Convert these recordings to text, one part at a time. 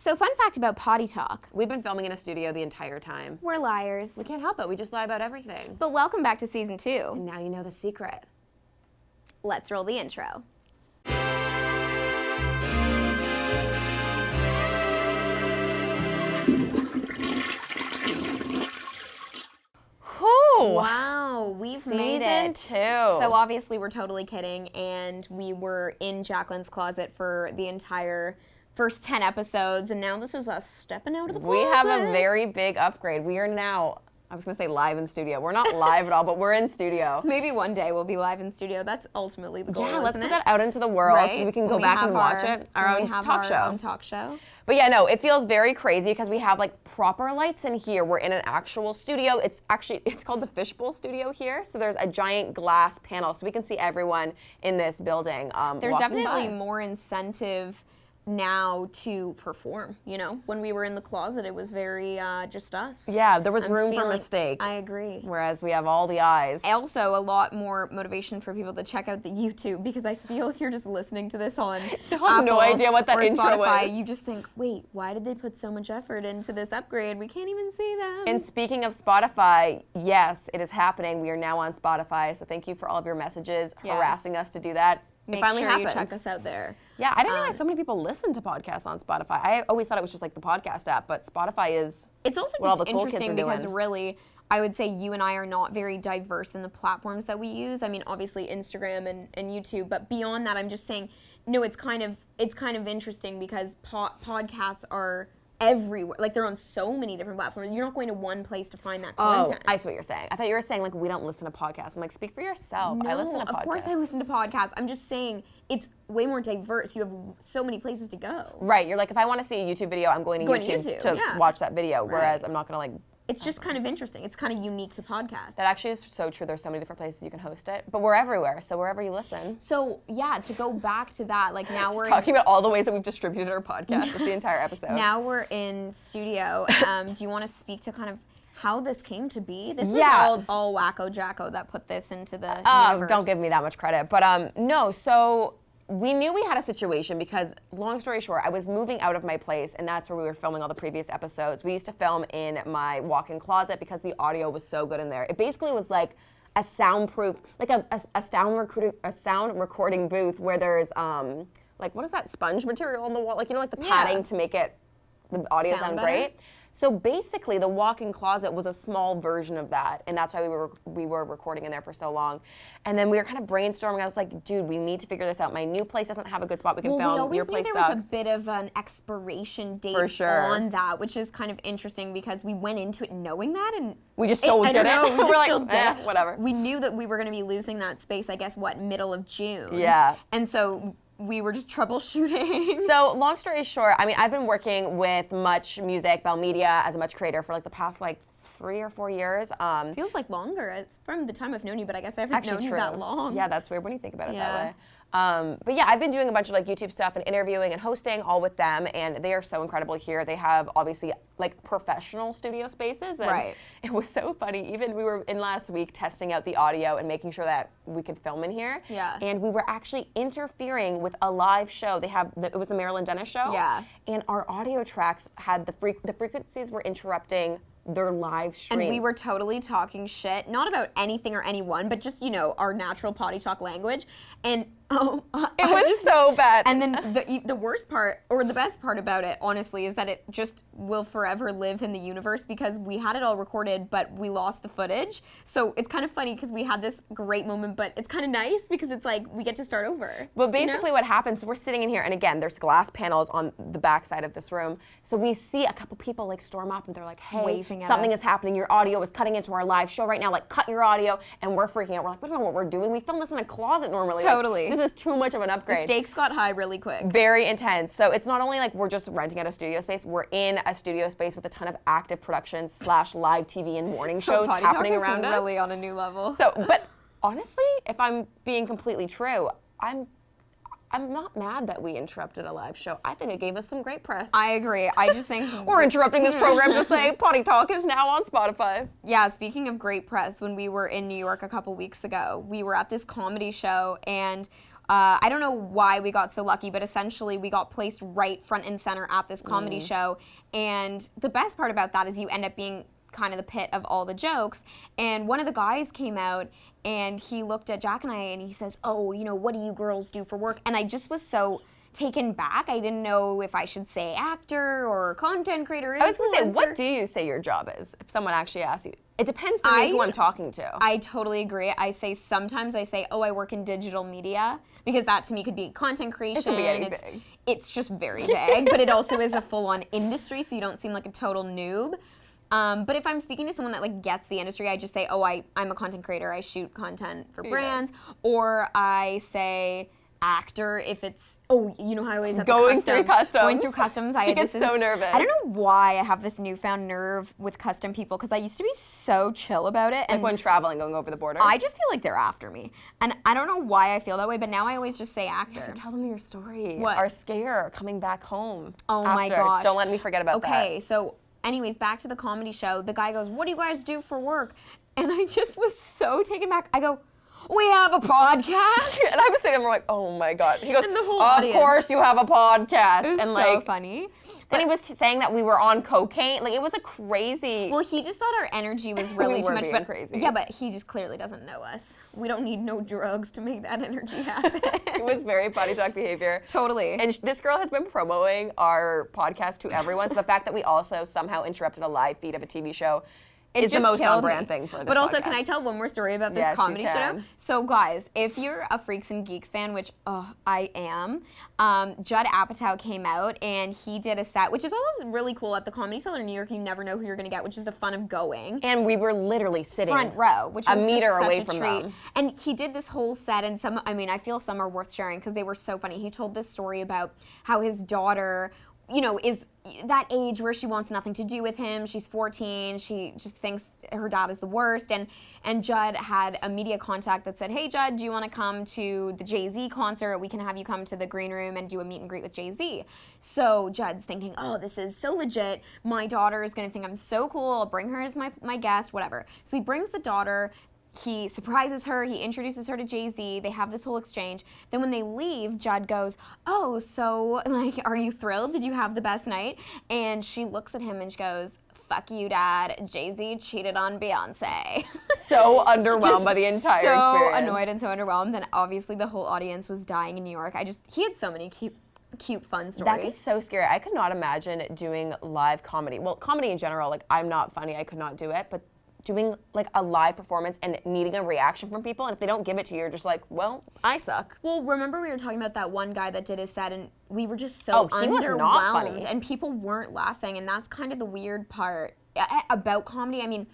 So fun fact about Poddy Talk. We've been filming in a studio the entire time. We're liars. We can't help it. We just lie about everything. But welcome back to season 2. And now you know the secret. Let's roll the intro. Wow, we've made it. Season 2. So obviously we're totally kidding, and we were in Jaclyn's closet for the entire first 10 episodes, and now this is us stepping out of the closet. We have a very big upgrade. We are now, I was going to say live in studio. We're not live at all, but we're in studio. Maybe one day we'll be live in studio. That's ultimately the goal, Yeah, let's isn't put it? that out into the world Right? so we can go When back and have watch it. Our own talk show. But yeah, no, it feels very crazy because we have like proper lights in here. We're in an actual studio. It's called the Fishbowl Studio here. So there's a giant glass panel so we can see everyone in this building. There's walking definitely by. more incentive now to perform, you know? When we were in the closet, it was very just us. Yeah, there was I'm room for feeling- mistake. I agree. Whereas we have all the eyes. Also, a lot more motivation for people to check out the YouTube, because I feel if you're just listening to this on You'll have no Apple idea what that or intro Spotify, is. you just think, wait, why did they put so much effort into this upgrade? We can't even see them. And speaking of Spotify, yes, it is happening. We are now on Spotify, so thank you for all of your messages harassing us to do that. Make it finally sure happened. you check us out there. Yeah, I didn't realize so many people listen to podcasts on Spotify. I always thought it was just like the podcast app, but Spotify is It's also what all just the cool kids interesting are because doing. really, I would say you and I are not very diverse in the platforms that we use. I mean, obviously Instagram and YouTube, but beyond that, I'm just saying, no, it's kind of interesting because podcasts are everywhere. Like, they're on so many different platforms. You're not going to one place to find that content. I see what you're saying. I thought you were saying like we don't listen to podcasts. I'm like, speak for yourself. No, I listen to podcasts. of course I listen to podcasts. I'm just saying it's way more diverse. You have so many places to go. Right, you're like, if I want to see a YouTube video, I'm going to YouTube to yeah. watch that video, whereas I'm not going to like... It's just kind of interesting. It's kind of unique to podcasts. That actually is so true. There's so many different places you can host it, but we're everywhere, so wherever you listen. So yeah, to go back to that, like now we're talking about all the ways that we've distributed our podcast. That's the entire episode. Now we're in studio. Do you want to speak to kind of how this came to be? This Yeah. was all Wacko Jacko that put this into the universe. Don't give me that much credit. But no, so we knew we had a situation because, long story short, I was moving out of my place, and that's where we were filming all the previous episodes. We used to film in my walk-in closet because the audio was so good in there. It basically was like a soundproof, like a sound recording booth where there's like, what is that sponge material on the wall? Like, you know, like the padding to make it the audio sound better? great. So basically, the walk-in closet was a small version of that, and that's why we were recording in there for so long. And then we were kind of brainstorming. I was like, dude, we need to figure this out. My new place doesn't have a good spot we can film. Your place there sucks. was a bit of an expiration date For sure. on that, which is kind of interesting because we went into it knowing that, and We just still did it. We We're just like, still did it. whatever. We knew that we were going to be losing that space, I guess, middle of June. Yeah. And so we were just troubleshooting. So long story short, I mean, I've been working with Much Music, Bell Media as a Much creator for like the past like 3 or 4 years. Feels like longer. It's from the time I've known you, but I guess I haven't known you true. that long. Yeah, that's weird when you think about it Yeah. that way. But yeah, I've been doing a bunch of like YouTube stuff and interviewing and hosting all with them, and they are so incredible here. They have obviously like professional studio spaces, and Right. it was so funny. Even we were in last week testing out the audio and making sure that we could film in here. Yeah. And we were actually interfering with a live show. It was the Marilyn Dennis show. Yeah. And our audio tracks had the frequencies were interrupting their live stream. And we were totally talking shit, not about anything or anyone, but just, you know, our natural potty talk language. And it was so bad. And then the worst part, or the best part about it, honestly, is that it just will forever live in the universe because we had it all recorded, but we lost the footage. So it's kind of funny because we had this great moment, but it's kind of nice because it's like we get to start over. But basically what happens, so we're sitting in here, and again, there's glass panels on the back side of this room. So we see a couple people like storm up and they're like, hey, Waving at something us. is happening. Your audio is cutting into our live show right now. Like, cut your audio. And we're freaking out. We're like, we don't know what we're doing. We film this in a closet normally. Totally. Like, this is too much of an upgrade. The stakes got high really quick. Very intense. So it's not only like we're just renting out a studio space, we're in a studio space with a ton of active productions / live TV and morning shows Potty happening Talk is around us. really on a new level. So, but honestly, if I'm being completely true, I'm not mad that we interrupted a live show. I think it gave us some great press. I agree. I just think We're interrupting this program to say Potty Talk is now on Spotify. Yeah, speaking of great press, when we were in New York a couple weeks ago, we were at this comedy show, and I don't know why we got so lucky, but essentially we got placed right front and center at this comedy show. And the best part about that is you end up being kind of the pit of all the jokes. And one of the guys came out and he looked at Jack and I and he says, oh, you know, what do you girls do for work? And I just was so taken back. I didn't know if I should say actor or content creator, influencer. I was going to say, what do you say your job is if someone actually asks you? It depends for me who I'm talking to. I totally agree. Sometimes I say, oh, I work in digital media, because that to me could be content creation. It could be anything. It's just very vague, but it also is a full-on industry, so you don't seem like a total noob. But if I'm speaking to someone that like gets the industry, I just say, oh, I'm a content creator. I shoot content for brands. Or I say actor if it's, oh, you know how I always have going through customs. Going through customs. She gets so nervous. I don't know why I have this newfound nerve with custom people, because I used to be so chill about it. And like when traveling, going over the border? I just feel like they're after me. And I don't know why I feel that way, but now I always just say actor. Tell them your story. What? Our scare coming back home. Oh after. my gosh. Don't let me forget about that. Okay, so anyways, back to the comedy show. The guy goes, what do you guys do for work? And I just was so taken back. I go, we have a podcast. And I was sitting there like, oh my God. He goes, and the whole of audience. Course you have a podcast. It was and so like, funny. And he was saying that we were on cocaine. Like, it was a crazy. Well, he just thought our energy was really too much. But crazy. Yeah, but he just clearly doesn't know us. We don't need no drugs to make that energy happen. It was very potty talk behavior. Totally. And this girl has been promoting our podcast to everyone. So the fact that we also somehow interrupted a live feed of a TV show is the most on-brand thing for this But also, podcast. can I tell one more story about this Yes, comedy you show? can. So, guys, if you're a Freaks and Geeks fan, which I am, Judd Apatow came out and he did a set, which is always really cool at the Comedy Cellar in New York. You never know who you're going to get, which is the fun of going. And we were literally sitting Front row, which was a meter just away such a from treat. them. And he did this whole set, and I feel some are worth sharing because they were so funny. He told this story about how his daughter, you know, is that age where she wants nothing to do with him. She's 14. She just thinks her dad is the worst. And Judd had a media contact that said, hey, Judd, do you want to come to the Jay-Z concert? We can have you come to the green room and do a meet and greet with Jay-Z. So Judd's thinking, oh, this is so legit. My daughter is going to think I'm so cool. I'll bring her as my guest, whatever. So he brings the daughter. He surprises her, he introduces her to Jay-Z, they have this whole exchange. Then when they leave, Judd goes, oh, so, like, are you thrilled? Did you have the best night? And she looks at him and she goes, fuck you, Dad. Jay-Z cheated on Beyonce. So underwhelmed by the entire experience. So annoyed and so underwhelmed. Then obviously the whole audience was dying in New York. He had so many cute, fun stories. That is so scary. I could not imagine doing live comedy. Well, comedy in general, like, I'm not funny, I could not do it, but doing like a live performance and needing a reaction from people, and if they don't give it to you, you're just like, well, I suck. Well, remember we were talking about that one guy that did his set, and we were just so he was not funny. and people weren't laughing, and that's kind of the weird part about comedy. I mean,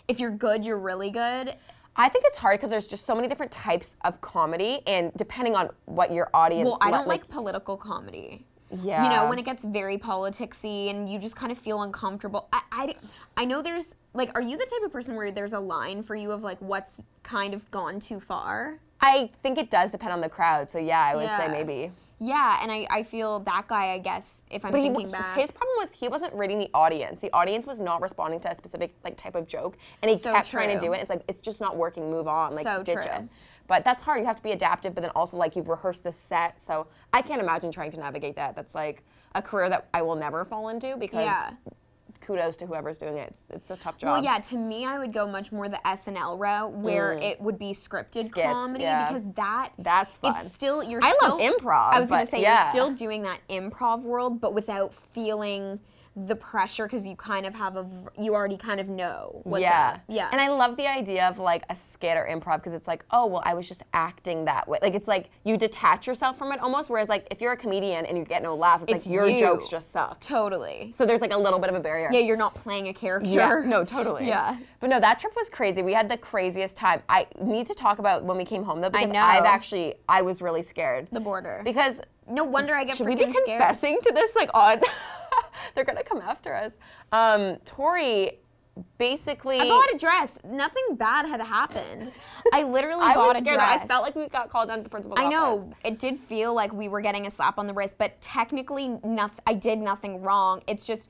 if you're good, you're really good. I think it's hard because there's just so many different types of comedy, and depending on what your audience. Well, I don't like political comedy. Yeah. You know, when it gets very politicsy and you just kind of feel uncomfortable. I know there's, like, are you the type of person where there's a line for you of, like, what's kind of gone too far? I think it does depend on the crowd, so yeah, I would say maybe. Yeah, and I feel that guy, I guess, if I'm thinking back. His problem was he wasn't reading the audience. The audience was not responding to a specific like type of joke, and he kept trying to do it. It's like, it's just not working, move on, like, ditch it. But that's hard. You have to be adaptive, but then also, like, you've rehearsed the set. So I can't imagine trying to navigate that. That's, like, a career that I will never fall into because kudos to whoever's doing it. It's a tough job. Well, yeah, to me, I would go much more the SNL route where it would be scripted comedy because that's fun. It's still, I love improv. I was going to say, you're still doing that improv world, but without feeling the pressure because you kind of have you already kind of know what's up. Yeah. And I love the idea of like a skit or improv because it's like, oh, well, I was just acting that way. Like, it's like you detach yourself from it almost, whereas like if you're a comedian and you get no laughs, it's like your jokes just suck. Totally. So there's like a little bit of a barrier. Yeah, you're not playing a character. Yeah, no, totally. Yeah. But no, that trip was crazy. We had the craziest time. I need to talk about when we came home though because I was really scared. The border. Because no wonder I get should we be confessing to this like on they're gonna come after us. Torri basically, I bought a dress. Nothing bad had happened. I literally bought a dress. I felt like we got called down to the principal's office. I know. It did feel like we were getting a slap on the wrist, but technically I did nothing wrong. It's just,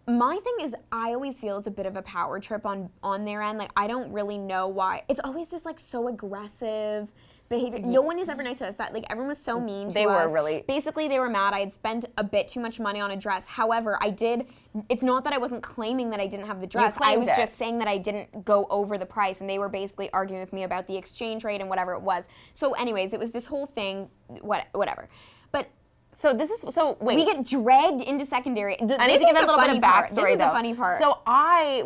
my thing is, I always feel it's a bit of a power trip on their end. Like, I don't really know why. It's always this like so aggressive behavior. No one is ever nice to us. That like everyone was so mean to us. They were really. Basically, they were mad. I had spent a bit too much money on a dress. However, I did. It's not that I wasn't claiming that I didn't have the dress. I was just saying that I didn't go over the price, and they were basically arguing with me about the exchange rate and whatever it was. So, anyways, it was this whole thing. Whatever. But. Wait. We get dragged into secondary. I need to give a little bit of backstory, This is the funny part. So I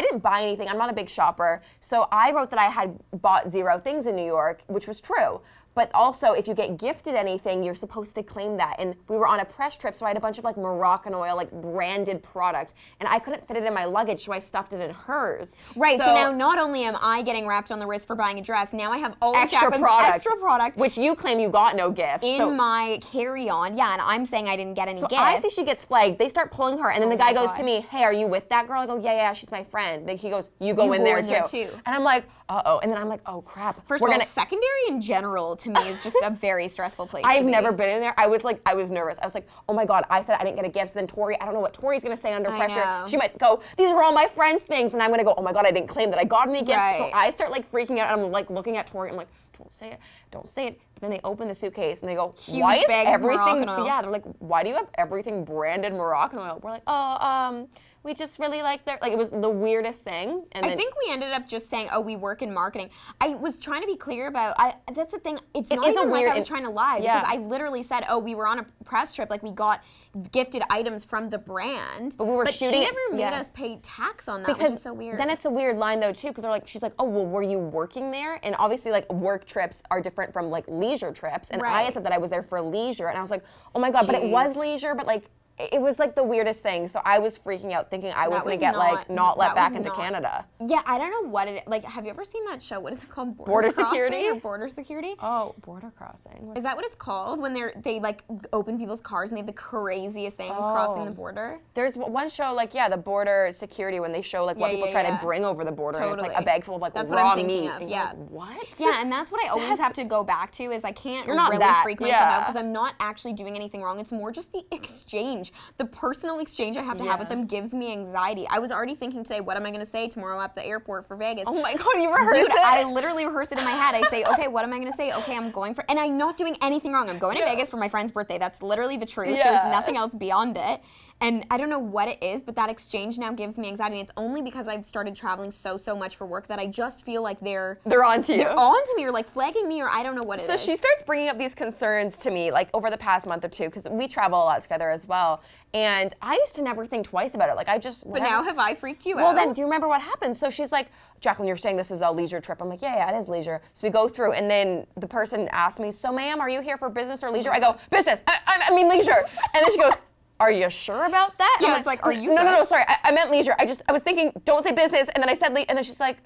didn't buy anything. I'm not a big shopper. So I wrote that I had bought 0 things in New York, which was true. But also, if you get gifted anything, you're supposed to claim that. And we were on a press trip, so I had a bunch of like Moroccan oil, like branded product, and I couldn't fit it in my luggage, so I stuffed it in hers. Right. So now, not only am I getting wrapped on the wrist for buying a dress, now I have all extra product, which you claim you got no gift in my carry-on. Yeah, and I'm saying I didn't get any gifts. I see she gets flagged. They start pulling her, and then the guy goes to me, "Hey, are you with that girl?" I go, "Yeah, she's my friend." Then he goes, "You go in there too." And I'm like, "Uh-oh." And then I'm like, "Oh crap." First of all, secondary in general to me is just a very stressful place. I've never been in there. I was nervous. I was like, oh my God, I said I didn't get a gift. So then Torri, I don't know what Tori's gonna say under pressure. She might go, these are all my friends' things, and I'm gonna go, oh my God, I didn't claim that I got any gifts. Right. So I start like freaking out, and I'm like looking at Torri, I'm like, don't say it. But then they open the suitcase and they go, huge why is bag everything? Of Moroccan oil. Yeah, they're like, why do you have everything branded Moroccan oil? We're like, we just really like it was the weirdest thing. And I think we ended up just saying, we work in marketing. I was trying to be clear about, that's the thing, it's not even like I was trying to lie, because I literally said, we were on a press trip, like we got gifted items from the brand. But we were shooting she never made us pay tax on that, which is so weird. Then it's a weird line though too, because she's like, were you working there? And obviously like work trips are different from like leisure trips. And I had said that I was there for leisure, and I was like, oh my God, but it was leisure, but like, it was like the weirdest thing. So I was freaking out thinking I was going to get not let back into Canada. Yeah, I don't know what it is. Like, have you ever seen that show? What is it called? Border Security? Or Border Security? Oh, Border Crossing. Is that what it's called? When they like open people's cars and they have the craziest things crossing the border? There's one show like, the Border Security, when they show like what people try to bring over the border. Totally. And it's like a bag full of like that's raw what I'm meat. Of, yeah. Like, what? Yeah, and that's what I always have to go back to is I can't really freak myself out because I'm not actually doing anything wrong. It's more just the exchange. The personal exchange I have to have with them gives me anxiety. I was already thinking today, what am I going to say tomorrow at the airport for Vegas? Oh my God, you rehearsed it? I literally rehearsed it in my head. I say, okay, what am I going to say? Okay, I'm going for, and I'm not doing anything wrong. I'm going to Vegas for my friend's birthday. That's literally the truth. There's nothing else beyond it. And I don't know what it is, but that exchange now gives me anxiety. And it's only because I've started traveling so much for work that I just feel like they're onto you. They're onto me, or like flagging me, or I don't know what it is. So she starts bringing up these concerns to me like over the past month or two, because we travel a lot together as well. And I used to never think twice about it. Like But now have I freaked you out? Well, then do you remember what happened? So she's like, Jaclyn, you're saying this is a leisure trip. I'm like, yeah, it is leisure. So we go through, and then the person asked me, so ma'am, are you here for business or leisure? I go, business. I mean leisure. And then she goes, are you sure about that? Yeah, it's like, are you? No, sorry. I meant leisure. I was thinking, don't say business. And then I said, and then she's like,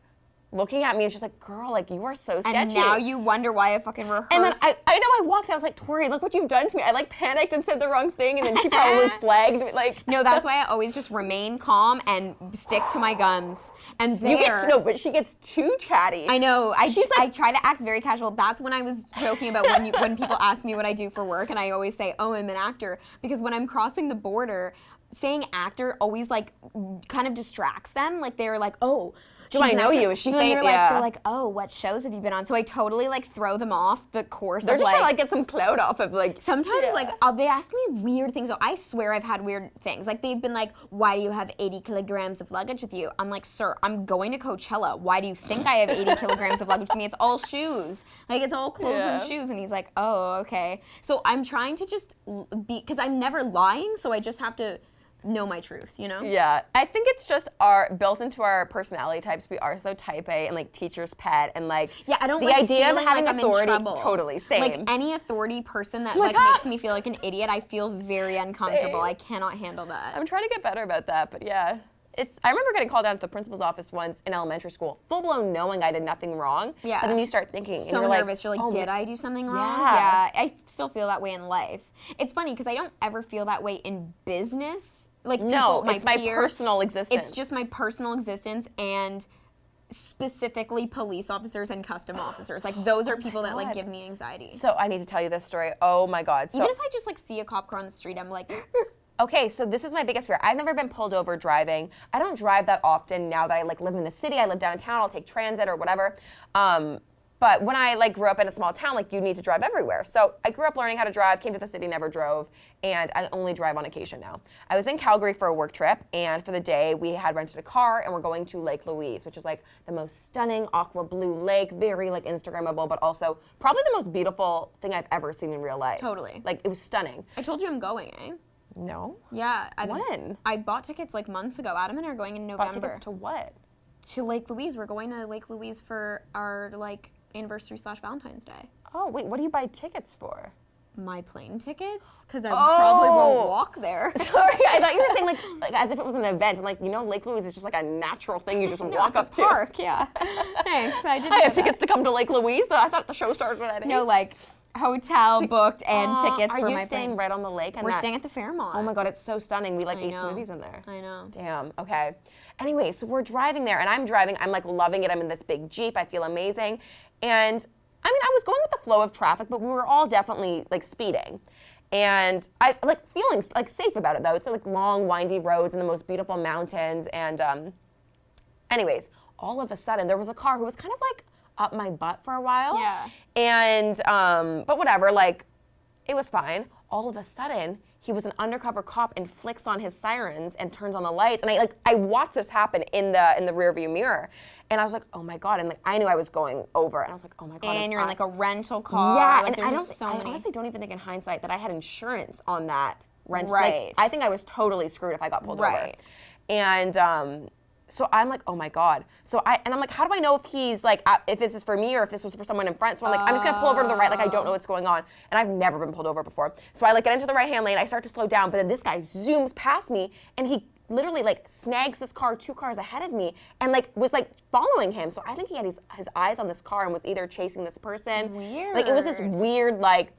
looking at me, and she's like, girl, like, you are so sketchy. And now you wonder why I fucking rehearsed. And then I walked and I was like, Torri, look what you've done to me. I like panicked and said the wrong thing, and then she probably flagged me. Like, no, that's why I always just remain calm and stick to my guns. And but she gets too chatty. I know. I try to act very casual. That's when I was joking about when people ask me what I do for work, and I always say, I'm an actor, because when I'm crossing the border, saying actor always like kind of distracts them. Like they're like, do I know you? Is she fake? They're like, what shows have you been on? So I totally like throw them off the course. They're just trying to like get some clout off of like. Sometimes they ask me weird things. I swear I've had weird things. Like they've been like, why do you have 80 kilograms of luggage with you? I'm like, sir, I'm going to Coachella. Why do you think I have 80 kilograms of luggage with me? It's all shoes. Like it's all clothes and shoes. And he's like, oh, okay. So I'm trying to just because I'm never lying. So I just have to know my truth, you know? Yeah, I think it's just built into our personality types. We are so type A and like teacher's pet and like I don't the like idea of having like authority. Totally, same. Like any authority person that makes me feel like an idiot, I feel very uncomfortable. Same. I cannot handle that. I'm trying to get better about that, but yeah. I remember getting called down to the principal's office once in elementary school, full blown knowing I did nothing wrong. Yeah. But then you start thinking, so and you're nervous. You're like, did I do something wrong? Yeah. I still feel that way in life. It's funny because I don't ever feel that way in business. Like people, it's my personal existence. It's just my personal existence, and specifically police officers and custom officers. Like those are people that like give me anxiety. So I need to tell you this story. Oh my God. So even if I just like see a cop car on the street, I'm like. Okay, so this is my biggest fear. I've never been pulled over driving. I don't drive that often now that I like live in the city. I live downtown. I'll take transit or whatever. But when I like grew up in a small town, like you need to drive everywhere. So I grew up learning how to drive, came to the city, never drove, and I only drive on occasion now. I was in Calgary for a work trip, and for the day we had rented a car and we're going to Lake Louise, which is like the most stunning aqua blue lake, very like Instagrammable, but also probably the most beautiful thing I've ever seen in real life. Totally. Like it was stunning. I told you I'm going, eh? No. Yeah. When? I bought tickets like months ago. Adam and I are going in November. Bought tickets to what? To Lake Louise. We're going to Lake Louise for our like anniversary / Valentine's Day. Oh, wait, what do you buy tickets for? My plane tickets? Because I probably won't walk there. Sorry, I thought you were saying like as if it was an event. I'm like, you know, Lake Louise is just like a natural thing you just walk up to. Park, yeah. Thanks. I have tickets to come to Lake Louise, though. I thought the show started at 8. No, like hotel booked and tickets for my plane. Are you staying right on the lake? We're staying at the Fairmont. Oh my God, it's so stunning. We like I ate know. smoothies in there. I know. Damn, okay. Anyway, so we're driving there, and I'm driving. I'm like loving it. I'm in this big Jeep. I feel amazing. And I mean, I was going with the flow of traffic, but we were all definitely like speeding. And I like feeling like safe about it though. It's like long, windy roads and the most beautiful mountains. And anyways, all of a sudden there was a car who was kind of like up my butt for a while. Yeah. And but whatever, like it was fine. All of a sudden, he was an undercover cop and flicks on his sirens and turns on the lights. And I watched this happen in the rearview mirror. And I was like, oh my God. And like I knew I was going over. And I was like, oh my God. And you're in like a rental car. Yeah, like, and I many. honestly don't even think in hindsight that I had insurance on that rental. Right. Like, I think I was totally screwed if I got pulled over. Right. And so I'm like, oh my God. So I'm like, how do I know if he's like, if this is for me or if this was for someone in front? So I'm like, I'm just gonna pull over to the right, like I don't know what's going on. And I've never been pulled over before. So I like get into the right-hand lane, I start to slow down, but then this guy zooms past me and he literally like snags this car 2 cars ahead of me and like was like following him. So I think he had his eyes on this car and was either chasing this person. Weird. Like it was this weird like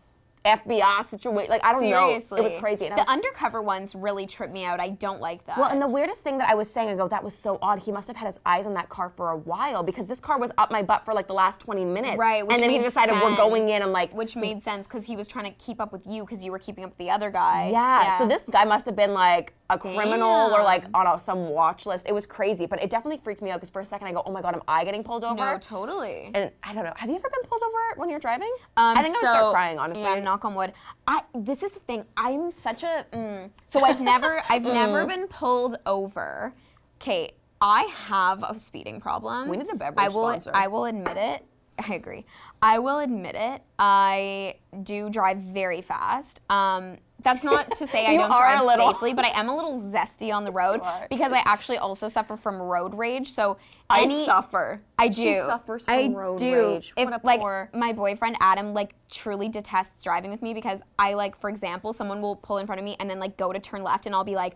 FBI situation. Like I don't Seriously. know. It was crazy. And the undercover ones really trip me out. I don't like that. Well, and the weirdest thing that I was saying, I go, that was so odd. He must have had his eyes on that car for a while because this car was up my butt for like the last 20 minutes. Right, which and then he made decided we're sense. going in and like. Which made sense because he was trying to keep up with you because you were keeping up with the other guy. Yeah. So this guy must have been like a criminal or like Damn. on some watch list. It was crazy, but it definitely freaked me out because for a second I go, oh my God, am I getting pulled over? No, totally. And I don't know. Have you ever been pulled over when you're driving? I think I would start crying, honestly. Yeah, knock on wood. This is the thing. I'm such a so I've never been pulled over. Okay, I have a speeding problem. We need a beverage sponsor. I will admit it. I agree. I will admit it. I do drive very fast. That's not to say I don't drive safely, but I am a little zesty on the road because I actually also suffer from road rage. So I suffer. I do. She suffers from road rage. If What a like poor... my boyfriend Adam like truly detests driving with me because I like, for example, someone will pull in front of me and then like go to turn left and I'll be like,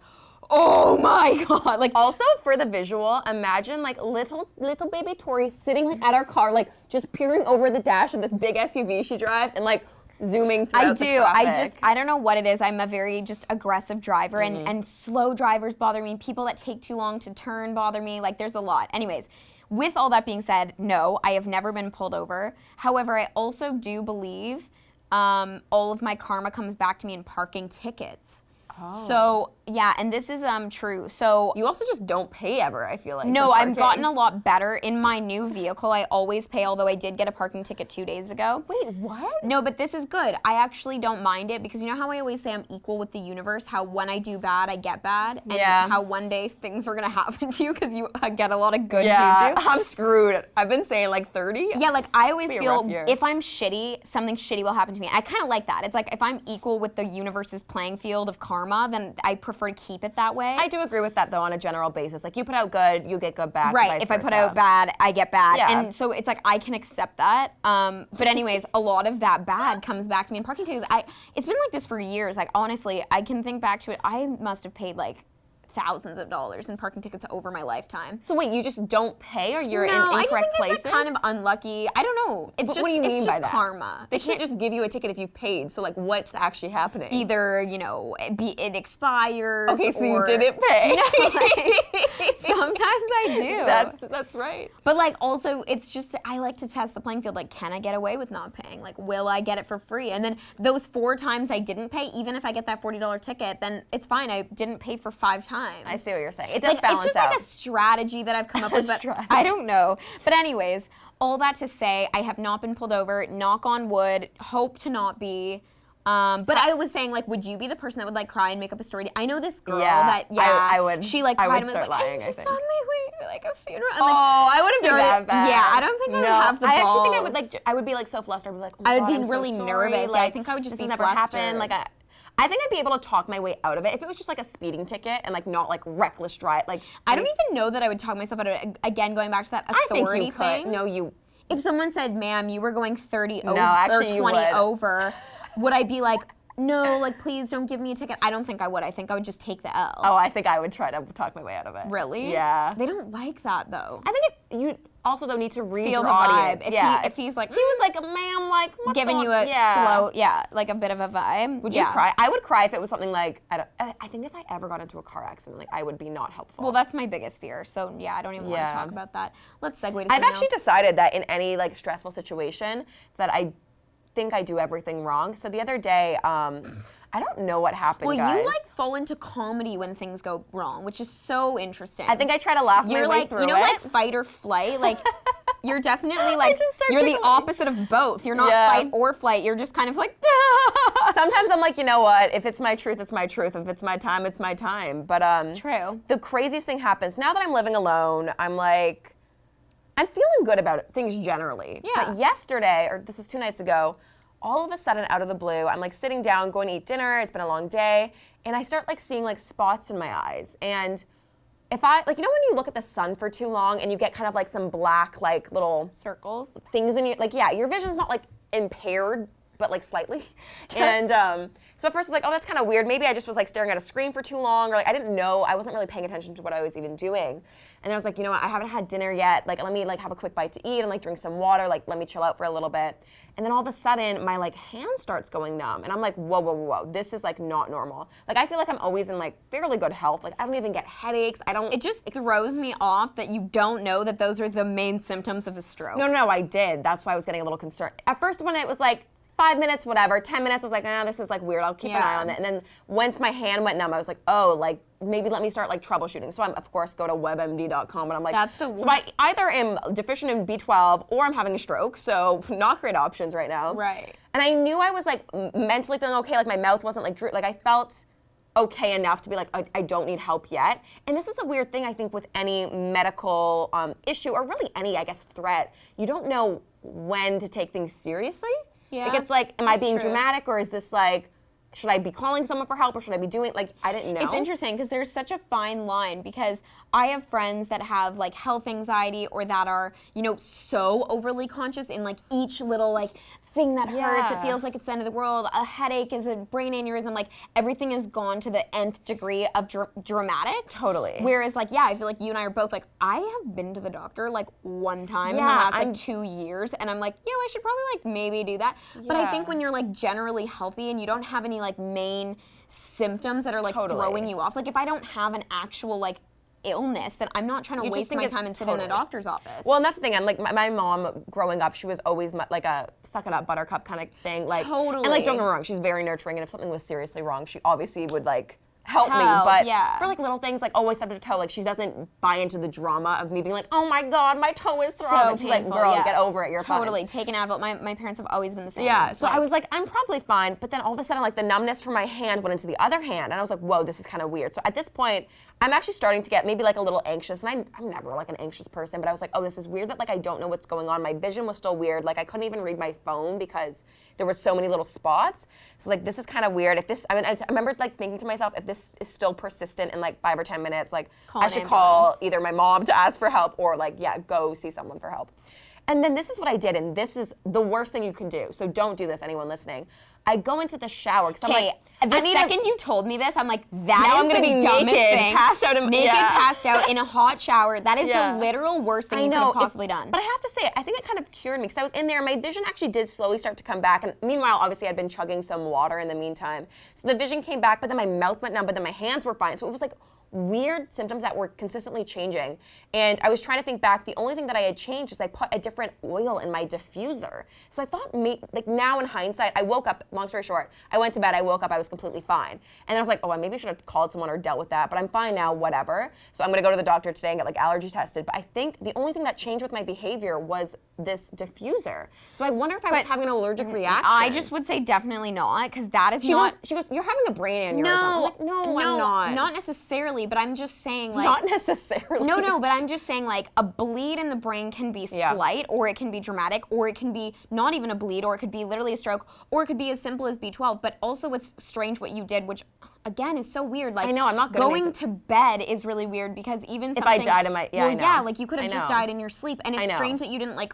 oh my God. Like also for the visual, imagine like little baby Torri sitting like at our car, like just peering over the dash of this big SUV she drives and like zooming throughout the traffic. I don't know what it is. I'm a very just aggressive driver and slow drivers bother me. People that take too long to turn bother me. Like there's a lot. Anyways, with all that being said, no, I have never been pulled over. However, I also do believe all of my karma comes back to me in parking tickets. Oh. So yeah, and this is true. So you also just don't pay ever, I feel like. No, I've gotten a lot better. In my new vehicle, I always pay, although I did get a parking ticket 2 days ago. Wait, what? No, but this is good. I actually don't mind it because you know how I always say I'm equal with the universe, how when I do bad, I get bad, and how one day things are going to happen to you because you get a lot of good juju. I'm screwed. I've been saying like 30. Yeah, like I always feel if I'm shitty, something shitty will happen to me. I kind of like that. It's like if I'm equal with the universe's playing field of karma, then I prefer to keep it that way. I do agree with that though on a general basis. Like you put out good, you get good back. Right. If I put out bad, I get bad. Yeah. And so it's like I can accept that. But anyways, a lot of that bad comes back to me in parking tickets. It's been like this for years. Like honestly, I can think back to it. I must have paid like thousands of dollars in parking tickets over my lifetime. So wait, you just don't pay or you're in incorrect places? No, I just think places? it's like kind of unlucky. I don't know. It's what do you mean by that? Karma. They can't just give you a ticket if you paid. So like what's actually happening? Either, you know, it expires. Okay, so you didn't pay. No, like, sometimes I do. That's right. But like also it's just I like to test the playing field. Like, can I get away with not paying? Like, will I get it for free? And then those 4 times I didn't pay, even if I get that $40 ticket, then it's fine. I didn't pay for 5 times. times. I see what you're saying. It does like, balance it's just out. like a strategy that I've come up with, but I don't know. But anyways, all that to say, I have not been pulled over. Knock on wood. Hope to not be. But I was saying, like, would you be the person that would like cry and make up a story? I know this girl that I would. She like I cried would and was start like, lying, I'm I just think. on my way to like a funeral. And, I wouldn't be that bad. Yeah, I don't think I would have the balls. I actually think I would like. I would be like so flustered. I'd be like, oh my I God, would be I'm so really sorry. nervous. Like, I think I would just this be has never flustered. happened. Like I think I'd be able to talk my way out of it if it was just like a speeding ticket and like not like reckless drive. Like I don't even know that I would talk myself out of it. Again, going back to that authority thing. No, you. If someone said, "Ma'am, you were going 30 over actually, or 20 over," would I be like, "No, like please don't give me a ticket"? I don't think I would. I think I would just take the L. Oh, I think I would try to talk my way out of it. Really? Yeah. They don't like that though. I think you also though need to read Feel your the audience. vibe. If he's like, he was like, "Ma'am, like what's giving going you a slow, like a bit of a vibe. Would you cry? I would cry if it was something like I think if I ever got into a car accident, like I would be not helpful. Well, that's my biggest fear. So yeah, I don't even want to talk about that. Let's segue to something I've actually else. decided that in any like stressful situation that I think I do everything wrong. So the other day, I don't know what happened, Well, guys. you like fall into comedy when things go wrong, which is so interesting. I think I try to laugh my way through it. like fight or flight. Like you're definitely like you're the opposite of both. You're not fight or flight. You're just kind of like. Sometimes I'm like, you know what? If it's my truth, it's my truth. If it's my time, it's my time. But True. The craziest thing happens now that I'm living alone. I'm like, I'm feeling good about things generally. Yeah. But yesterday, or this was 2 nights ago, all of a sudden, out of the blue, I'm like sitting down, going to eat dinner. It's been a long day, and I start like seeing like spots in my eyes. And if I like, you know, when you look at the sun for too long and you get kind of like some black like little circles, things in you, like your vision's not like impaired, but like slightly. And so at first I was like, oh, that's kind of weird. Maybe I just was like staring at a screen for too long, or like I didn't know. I wasn't really paying attention to what I was even doing. And I was like, you know what? I haven't had dinner yet. Like, let me like have a quick bite to eat and like drink some water. Like, let me chill out for a little bit. And then all of a sudden, my like hand starts going numb, and I'm like, whoa, whoa, whoa, whoa. This is like not normal. Like, I feel like I'm always in like fairly good health. Like, I don't even get headaches. I don't. It just throws me off that you don't know that those are the main symptoms of a stroke. No, I did. That's why I was getting a little concerned. At first, when it was like 5 minutes, whatever, 10 minutes, I was like, this is like weird. I'll keep an eye on it. And then once my hand went numb, I was like, oh, like maybe let me start like troubleshooting. So I'm, of course, go to webmd.com and I'm like, that's the so I either am deficient in B12 or I'm having a stroke. So not great options right now. Right. And I knew I was like mentally feeling okay. Like my mouth wasn't like I felt okay enough to be like, I don't need help yet. And this is a weird thing, I think, with any medical issue or really any, I guess, threat. You don't know when to take things seriously. Yeah, like it's like, am I being true. dramatic, or is this like, should I be calling someone for help, or should I be doing, like, I didn't know. It's interesting because there's such a fine line, because I have friends that have like health anxiety or that are, you know, so overly conscious in like each little like thing that hurts. It feels like it's the end of the world. A headache is a brain aneurysm. Like everything has gone to the nth degree of dramatic. Totally. Whereas like, yeah, I feel like you and I are both like, I have been to the doctor like one time in the last like 2 years, and I'm like, yo, I should probably like maybe do that. But I think when you're like generally healthy and you don't have any like main symptoms that are like throwing you off, like if I don't have an actual like illness, then I'm not trying to waste my time and sit in a doctor's office. Well, and that's the thing. I'm like, my mom growing up, she was always like a suck it up buttercup kind of thing. Like, and like, don't get me wrong, she's very nurturing, and if something was seriously wrong, she obviously would like help me. But for like little things, like always stubbed her toe, like she doesn't buy into the drama of me being like, oh my God, my toe is throbbing. She's like, girl, get over it, you're fine. Taken out of it. My parents have always been the same. Yeah, so I was like, I'm probably fine. But then all of a sudden, like the numbness from my hand went into the other hand, and I was like, whoa, this is kind of weird. So at this point, I'm actually starting to get maybe like a little anxious, and I'm never like an anxious person, but I was like, oh, this is weird that like I don't know what's going on. My vision was still weird. Like I couldn't even read my phone because there were so many little spots. So like, this is kind of weird. If this, I remember like thinking to myself, if this is still persistent in like 5 or 10 minutes, like I should call either my mom to ask for help or like, go see someone for help. And then this is what I did, and this is the worst thing you can do. So don't do this, anyone listening. I go into the shower because I'm like, the second you told me this, I'm like, now I'm gonna be naked, passed out, passed out in a hot shower. That is the literal worst thing you could have possibly done. But I have to say, I think it kind of cured me because I was in there. My vision actually did slowly start to come back, and meanwhile, obviously, I'd been chugging some water in the meantime. So the vision came back, but then my mouth went numb, but then my hands were fine. So it was like weird symptoms that were consistently changing. And I was trying to think back. The only thing that I had changed is I put a different oil in my diffuser. So I thought, like now in hindsight, I woke up long story short, I went to bed, I woke up, I was completely fine. And then I was like, oh, maybe I should have called someone or dealt with that, but I'm fine now, whatever. So I'm gonna go to the doctor today and get like allergy tested. But I think the only thing that changed with my behavior was this diffuser. So I wonder if I was having an allergic reaction. I just would say definitely not, because that is she goes, you're having a brain aneurysm. I'm like, no, I'm not. Not necessarily, but I'm just saying like. Not necessarily. No, but I'm just saying like a bleed in the brain can be slight, or it can be dramatic, or it can be not even a bleed, or it could be literally a stroke, or it could be as simple as B12. But also what's strange what you did, which again is so weird. Like, I know, I'm not good going to bed is really weird, because even something. If I died in my, well, I know. yeah, like you could have just died in your sleep. And it's strange that you didn't like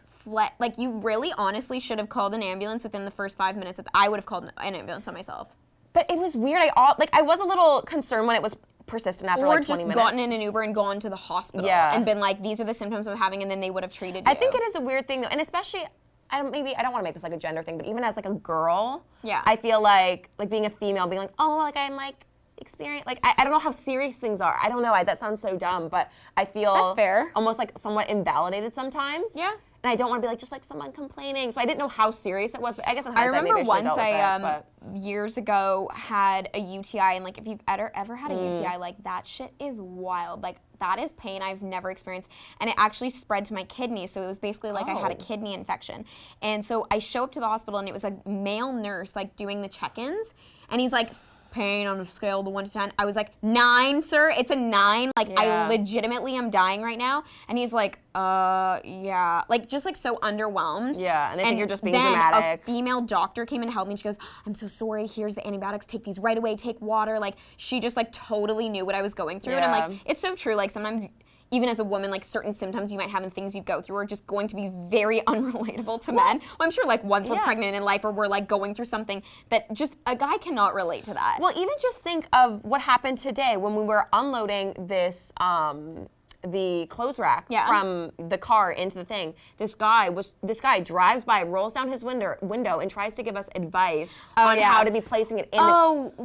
like you really honestly should have called an ambulance within the first 5 minutes. I would have called an ambulance on myself. But it was weird. I was a little concerned when it was persistent after like 20 minutes. Or just gotten in an Uber and gone to the hospital and been like, these are the symptoms I'm having, and then they would have treated you. I think it is a weird thing though, and especially, I don't want to make this like a gender thing, but even as like a girl, I feel like being a female, being like, oh, like I'm like experience, like I don't know how serious things are. I don't know. That sounds so dumb, but I feel that's fair. Almost like somewhat invalidated sometimes. Yeah. And I don't want to be like just like someone complaining. So I didn't know how serious it was, but I guess in hindsight maybe I should have dealt with it. I remember once years ago had a UTI, and like if you've ever had a UTI, like that shit is wild. Like that is pain I've never experienced, and it actually spread to my kidney. So it was basically like I had a kidney infection, and so I show up to the hospital, and it was a male nurse like doing the check-ins, and he's like, pain on a scale of 1 to 10. I was like, 9, sir. It's a 9. Like, I legitimately am dying right now. And he's like, yeah. Like, just like so underwhelmed. Yeah, and they think you're just being dramatic. A female doctor came in and helped me. She goes, I'm so sorry. Here's the antibiotics. Take these right away. Take water. Like, she just like totally knew what I was going through. And I'm like, it's so true. Like, sometimes even as a woman, like certain symptoms you might have and things you go through are just going to be very unrelatable to men. Well, I'm sure like once we're pregnant in life, or we're like going through something that just a guy cannot relate to that. Well, even just think of what happened today when we were unloading this, the clothes rack from the car into the thing. This guy drives by, rolls down his window and tries to give us advice on how to be placing it in.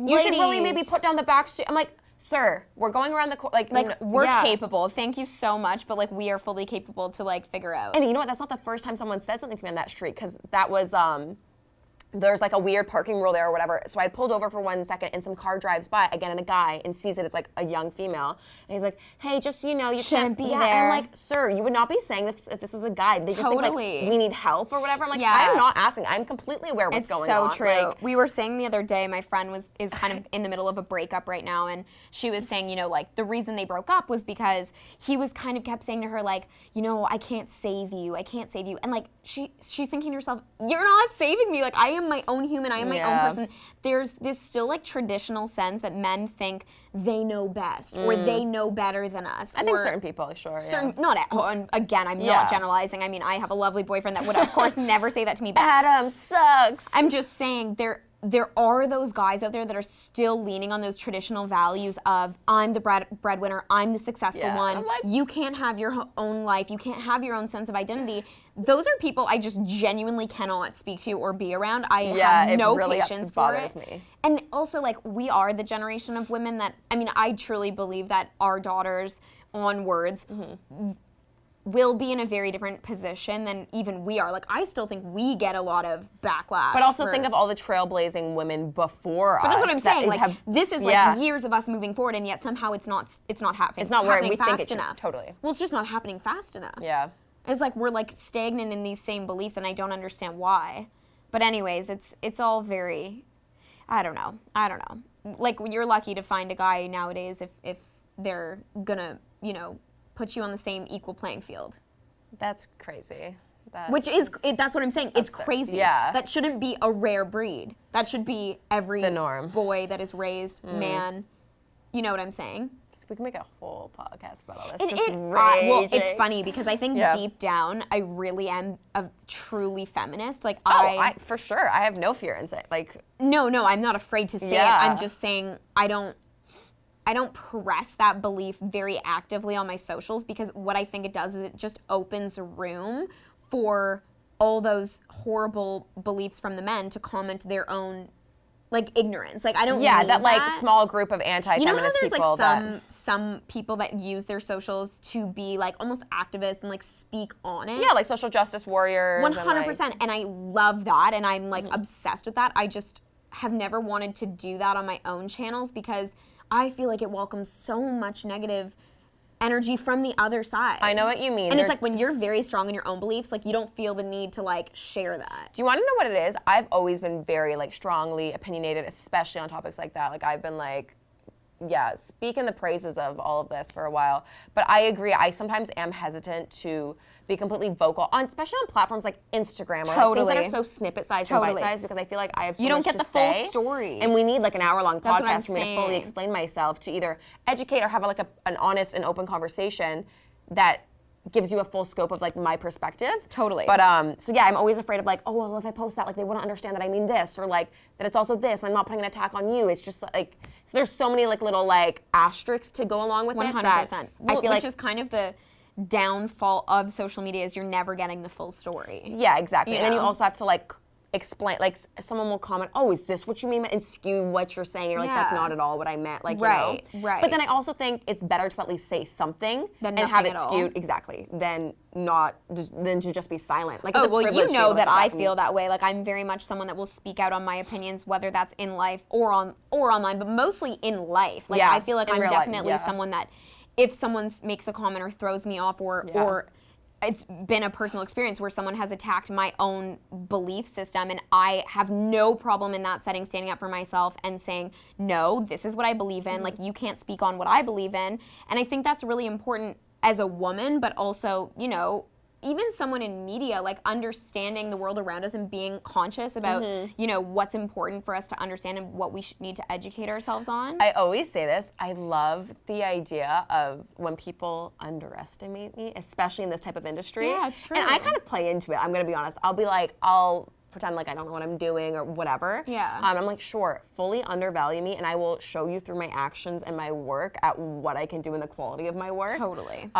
You should really maybe put down the back street. I'm like, sir, we're going around the we're capable. Thank you so much, but like we are fully capable to like figure out. And you know what? That's not the first time someone said something to me on that street, because that was there's like a weird parking rule there or whatever. So I had pulled over for 1 second, and some car drives by again, and a guy, and sees it. It's like a young female, and he's like, "Hey, just so you know, you shouldn't be there." And I'm like, "Sir, you would not be saying this if this was a guy. They just think like we need help or whatever." I'm like, I'm not asking. I'm completely aware what's going on. It's so true. Like, we were saying the other day, my friend is kind of in the middle of a breakup right now, and she was saying, you know, like the reason they broke up was because he was kind of kept saying to her like, you know, I can't save you, and like she's thinking to herself, you're not saving me. Like I am my own human. I am my own person. There's this still like traditional sense that men think they know best or they know better than us. I think certain people, sure. Not at home. Again, I'm not generalizing. I mean, I have a lovely boyfriend that would, of course, never say that to me. But Adam sucks. I'm just saying there are those guys out there that are still leaning on those traditional values of I'm the breadwinner, I'm the successful one. Like, you can't have your own life. You can't have your own sense of identity. Those are people I just genuinely cannot speak to or be around. I have no patience for it. Me. And also, like, we are the generation of women that, I mean, I truly believe that our daughters onwards will be in a very different position than even we are. Like, I still think we get a lot of backlash. But also think of all the trailblazing women before us. But that's what I'm saying. Like, this is like years of us moving forward, and yet somehow it's not happening. It's not where we think it should. Enough. Totally. Well, it's just not happening fast enough. Yeah. It's like we're like stagnant in these same beliefs, and I don't understand why. But anyways, it's all very, I don't know. Like, you're lucky to find a guy nowadays if they're gonna, you know, put you on the same equal playing field. That's crazy. That's what I'm saying. It's crazy. Yeah. That shouldn't be a rare breed. That should be the norm. Boy that is raised, man. You know what I'm saying? We can make a whole podcast about all this. Well, it's funny because I think deep down, I really am a truly feminist. Like for sure. I have no fear in saying, like. No, I'm not afraid to say it. I'm just saying I don't press that belief very actively on my socials, because what I think it does is it just opens room for all those horrible beliefs from the men to comment their own, like, ignorance. Like, I don't need that. Like, small group of anti-feminist people. You know how there's, like, some people that use their socials to be, like, almost activists and, like, speak on it? Yeah, like social justice warriors. 100%. And I love that, and I'm, like, obsessed with that. I just, have never wanted to do that on my own channels because I feel like it welcomes so much negative energy from the other side. I know what you mean. And it's like when you're very strong in your own beliefs, like you don't feel the need to like share that. Do you want to know what it is? I've always been very like strongly opinionated, especially on topics like that. Like I've been like, yeah, speaking the praises of all of this for a while. But I agree, I sometimes am hesitant to be completely vocal on, especially on platforms like Instagram or like things that are so snippet-sized and bite-sized, because I feel like I have so much to say. You don't get the full story. And we need like an hour-long podcast for me saying. to fully explain myself, to either educate or have like an honest and open conversation that gives you a full scope of like my perspective. Totally. But so yeah, I'm always afraid of like, oh well, if I post that, like they wouldn't understand that I mean this, or like that it's also this, and I'm not putting an attack on you. It's just like, so there's so many like little like asterisks to go along with 100%. It that 100%. I feel which like is kind of the downfall of social media is you're never getting the full story. Yeah, exactly. You And then you know? also have to like explain, like someone will comment, oh, is this what you mean? And skew what you're saying. You're like, that's Yeah. not at all what I meant. Like, Right, you know? right. But then I also think it's better to at least say something Than and have nothing it at all. skewed, exactly, than to just be silent. Like, it's Oh, a well, you privilege to be know able to that sit I back and- feel that way. Like, I'm very much someone that will speak out on my opinions, whether that's in life or online, but mostly in life. Like, Yeah, I feel like in I'm real life, definitely yeah. someone that if someone makes a comment or throws me off or it's been a personal experience where someone has attacked my own belief system, and I have no problem in that setting standing up for myself and saying, no, this is what I believe in. Like, you can't speak on what I believe in. And I think that's really important as a woman, but also, you know, even someone in media, like understanding the world around us and being conscious about, you know, what's important for us to understand and what we need to educate ourselves on. I always say this, I love the idea of when people underestimate me, especially in this type of industry. Yeah, it's true. And I kind of play into it, I'm gonna be honest. I'll be like, I'll pretend like I don't know what I'm doing or whatever. Yeah. I'm like, sure, fully undervalue me, and I will show you through my actions and my work at what I can do and the quality of my work. Totally.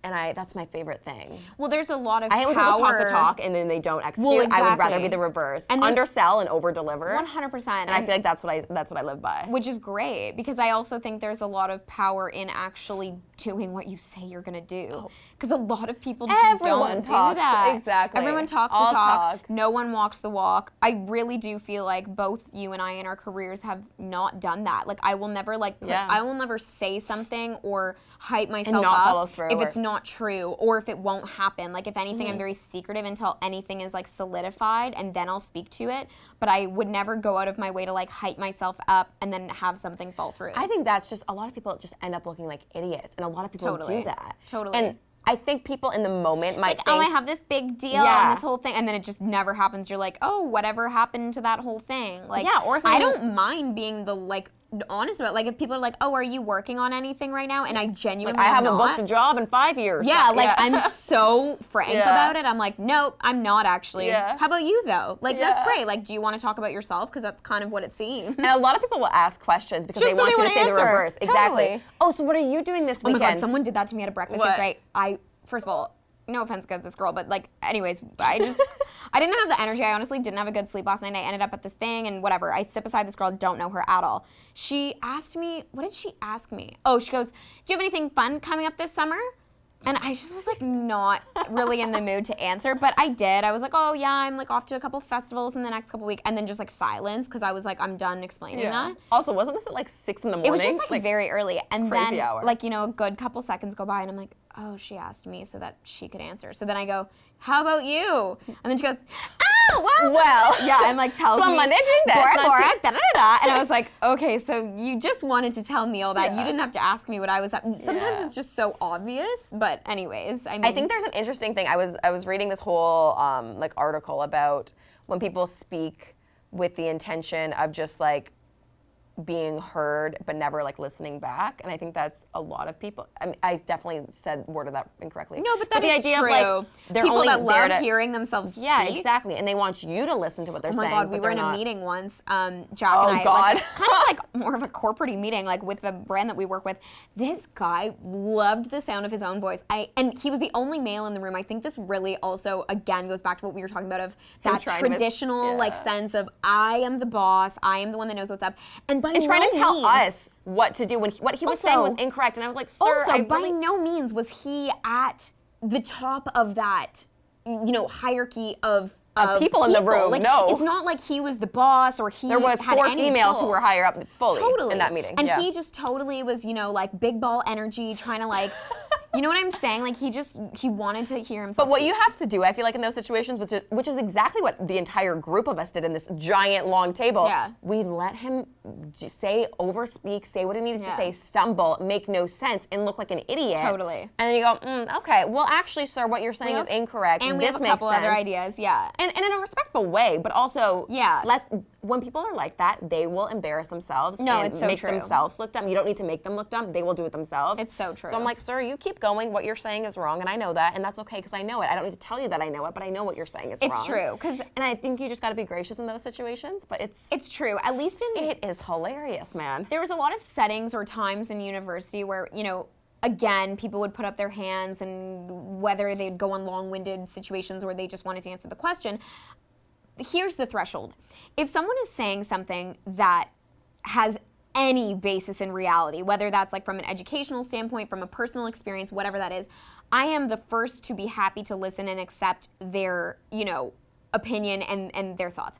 And that's my favorite thing. Well, there's a lot of I hate when people talk the talk and then they don't execute. Well, I would rather exactly. be the reverse. And there's- Undersell and over-deliver. 100%. And I feel like that's what I live by. Which is great, because I also think there's a lot of power in actually doing what you say you're going to do. Because a lot of people just Everyone don't talks, do that. exactly. Everyone talks All the talk. talk. No one walks the walk. I really do feel like both you and I in our careers have not done that. Like, I will never I will never say something or hype myself not up follow through if or- it's not true or if it won't happen. Like, if anything, I'm very secretive until anything is like solidified, and then I'll speak to it. But I would never go out of my way to like hype myself up and then have something fall through. I think that's just, a lot of people just end up looking like idiots, and a lot of people Totally. do that. Totally. And I think people in the moment might like, think, oh, I have this big deal Yeah. on this whole thing, and then it just never happens. You're like, oh, whatever happened to that whole thing? Like, Yeah, or I someone- don't mind being the like honest about it. Like, if people are like, oh, are you working on anything right now? And I genuinely I haven't am booked not. a job in 5 years. Yeah, like I'm so frank Yeah. about it. I'm like, nope, I'm not actually. Yeah. How about you though? Like, that's Yeah. great. Like, do you want to talk about yourself? Because that's kind of what it seems. And a lot of people will ask questions because Just they so want they you to wanna say the answer. reverse. Exactly. Totally. Oh, so what are you doing this Oh my weekend? God, someone did that to me at a breakfast What? yesterday. First of all, no offense against this girl, but like, anyways, I didn't have the energy. I honestly didn't have a good sleep last night. I ended up at this thing and whatever. I sit beside this girl, don't know her at all. She asked me, what did she ask me? Oh, she goes, do you have anything fun coming up this summer? And I just was like not really in the mood to answer, but I did. I was like, oh yeah, I'm like off to a couple festivals in the next couple weeks, and then just like silence because I was like, I'm done explaining that. Also, wasn't this at like 6 in the morning? It was just like very early, and crazy then hour. like, you know, a good couple seconds go by, and I'm like, oh, she asked me so that she could answer. So then I go, how about you? And then she goes, oh, well, yeah, and like tells So on me, Monday doing this, Bora, not Bora, Tuesday. da, da, da, da. And I was like, okay, so you just wanted to tell me all that. Yeah. You didn't have to ask me what I was up. Sometimes Yeah. it's just so obvious, but anyways, I mean. I think there's an interesting thing. I was reading this whole like article about when people speak with the intention of just like being heard but never like listening back, and I think that's a lot of people. I mean, I definitely worded that incorrectly. No, but that the is idea true. of like they're people only that there love to, hearing themselves speak. Yeah, exactly, and they want you to listen to what they're Oh my saying. God, we but were in they're a not. meeting once, Jack Oh, and I, God. like, kind of like more of a corporate-y meeting, like with the brand that we work with. This guy loved the sound of his own voice. And he was the only male in the room. I think this really also, again, goes back to what we were talking about of Him that trying to traditional like sense of I am the boss, I am the one that knows what's up. And by trying no to tell means, us what to do when what he was saying was Also- incorrect, and I was like, sir, also, I by really no means was he at the top of that, you know, hierarchy of of people in the room. Like, no. It's not like he was the boss or he There was had 4 any females pull. who were higher up fully Totally. in that meeting. And yeah. he just totally was, you know, like big ball energy, trying to like, you know what I'm saying? Like he wanted to hear himself But what speak. you have to do, I feel like in those situations, which is exactly what the entire group of us did in this giant long table. Yeah. We let him overspeak, say what he needed to Yeah. say, stumble, make no sense, and look like an idiot. Totally. And then you go, okay, well actually, sir, what you're saying is incorrect. And we this have a makes couple sense. other ideas, yeah. And in a respectful way, but also Yeah. when people are like that, they will embarrass themselves No, and it's so make true. themselves look dumb. You don't need to make them look dumb. They will do it themselves. It's so true. So I'm like, sir, you keep going. What you're saying is wrong, and I know that, and that's okay because I know it. I don't need to tell you that I know it, but I know what you're saying is wrong. It's true, And I think you just got to be gracious in those situations, but it's true. At least it is hilarious, man. there was a lot of settings or times in university where, you know, again, people would put up their hands, and whether they'd go on long-winded situations or they just wanted to answer the question. Here's the threshold. If someone is saying something that has any basis in reality, whether that's like from an educational standpoint, from a personal experience, whatever that is, I am the first to be happy to listen and accept their, you know, opinion and their thoughts.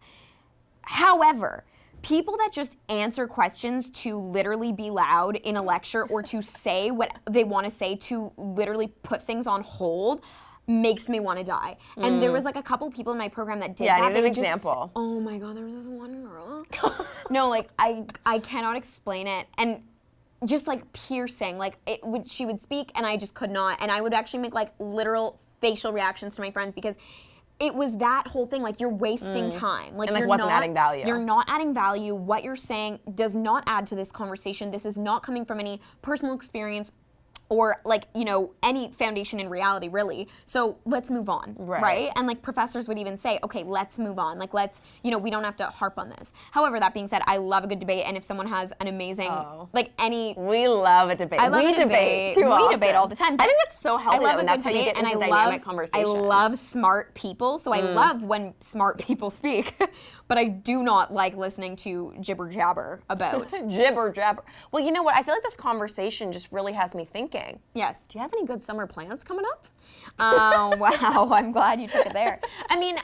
However, people that just answer questions to literally be loud in a lecture or to say what they want to say, to literally put things on hold, makes me want to die. And there was like a couple people in my program that did that. I need an They just- example. Oh my God, there was this one girl. No, like I cannot explain it. And just like piercing, like she would speak and I just could not. And I would actually make like literal facial reactions to my friends because it was that whole thing, like you're wasting time. Like, And, like, you're wasn't not adding value. You're not adding value. What you're saying does not add to this conversation. This is not coming from any personal experience or like, you know, any foundation in reality, really. So let's move on, right? And like professors would even say, okay, let's move on. Like let's, you know, we don't have to harp on this. However, that being said, I love a good debate, and if someone has an amazing, like any... We love a debate. I love we a debate. too often. We debate all the time. I think it's so healthy, I love though, and that's how you get into dynamic conversations. I love smart people, so I love when smart people speak. But I do not like listening to jibber jabber about. Jibber jabber. Well, you know what? I feel like this conversation just really has me thinking. Yes. Do you have any good summer plans coming up? Oh, wow. I'm glad you took it there. I mean,